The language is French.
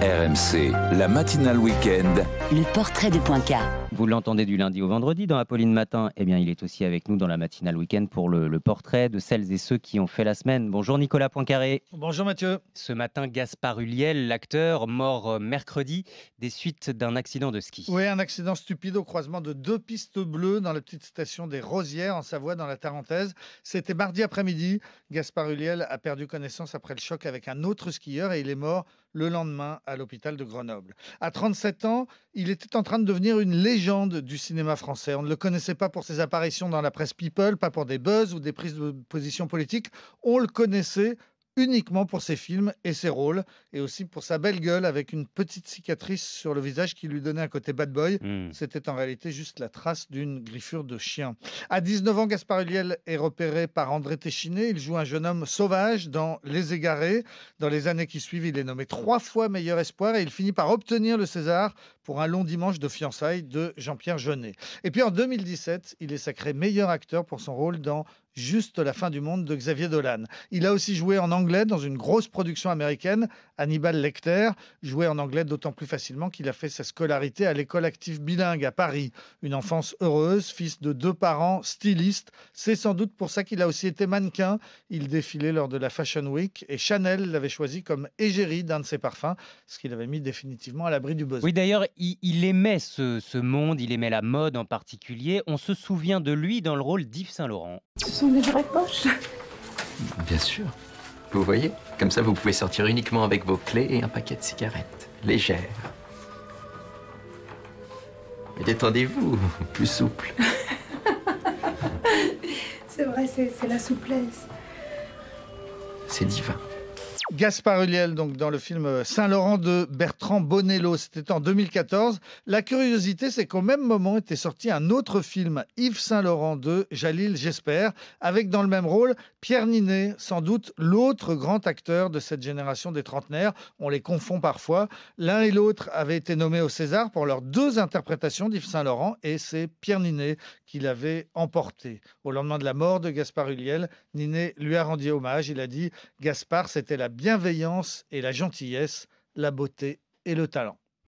RMC, la matinale week-end. Le portrait de Poincaré. Vous l'entendez du lundi au vendredi dans Apolline Matin. Eh bien, il est aussi avec nous dans la matinale week-end pour le portrait de celles et ceux qui ont fait la semaine. Bonjour Nicolas Poincaré. Bonjour Mathieu. Ce matin, Gaspard Ulliel, l'acteur, mort mercredi des suites d'un accident de ski. Oui, un accident stupide au croisement de deux pistes bleues dans la petite station des Rosières en Savoie, dans la Tarentaise. C'était mardi après-midi. Gaspard Ulliel a perdu connaissance après le choc avec un autre skieur et il est mort le lendemain à l'hôpital de Grenoble. À 37 ans, il était en train de devenir une légende du cinéma français. On ne le connaissait pas pour ses apparitions dans la presse People, pas pour des buzz ou des prises de position politiques. On le connaissait uniquement pour ses films et ses rôles, et aussi pour sa belle gueule avec une petite cicatrice sur le visage qui lui donnait un côté bad boy. C'était en réalité juste la trace d'une griffure de chien. À 19 ans, Gaspard Ulliel est repéré par André Téchiné. Il joue un jeune homme sauvage dans Les Égarés. Dans les années qui suivent, il est nommé 3 fois meilleur espoir et il finit par obtenir le César pour Un long dimanche de fiançailles de Jean-Pierre Jeunet. Et puis en 2017, il est sacré meilleur acteur pour son rôle dans Juste la fin du monde de Xavier Dolan. Il a aussi joué en anglais dans une grosse production américaine, Hannibal Lecter, joué en anglais d'autant plus facilement qu'il a fait sa scolarité à l'école active bilingue à Paris. Une enfance heureuse, fils de 2 parents stylistes. C'est sans doute pour ça qu'il a aussi été mannequin. Il défilait lors de la Fashion Week et Chanel l'avait choisi comme égérie d'un de ses parfums, ce qui l'avait mis définitivement à l'abri du buzz. Oui, d'ailleurs, il aimait ce monde, il aimait la mode en particulier. On se souvient de lui dans le rôle d'Yves Saint-Laurent. Ce sont des vraies poches. Bien sûr. Vous voyez, comme ça vous pouvez sortir uniquement avec vos clés et un paquet de cigarettes. Légères. Mais détendez-vous, plus souple. C'est vrai, c'est la souplesse. C'est divin. Gaspard Ulliel, donc dans le film Saint-Laurent de Bertrand Bonello, c'était en 2014. La curiosité, c'est qu'au même moment était sorti un autre film, Yves Saint-Laurent de Jalil J'espère, avec dans le même rôle Pierre Ninet, sans doute l'autre grand acteur de cette génération des trentenaires. On les confond parfois. L'un et l'autre avaient été nommés au César pour leurs 2 interprétations d'Yves Saint-Laurent et c'est Pierre Ninet qui l'avait emporté. Au lendemain de la mort de Gaspard Ulliel, Ninet lui a rendu hommage. Il a dit « Gaspard, c'était la bienveillance et la gentillesse, la beauté et le talent ».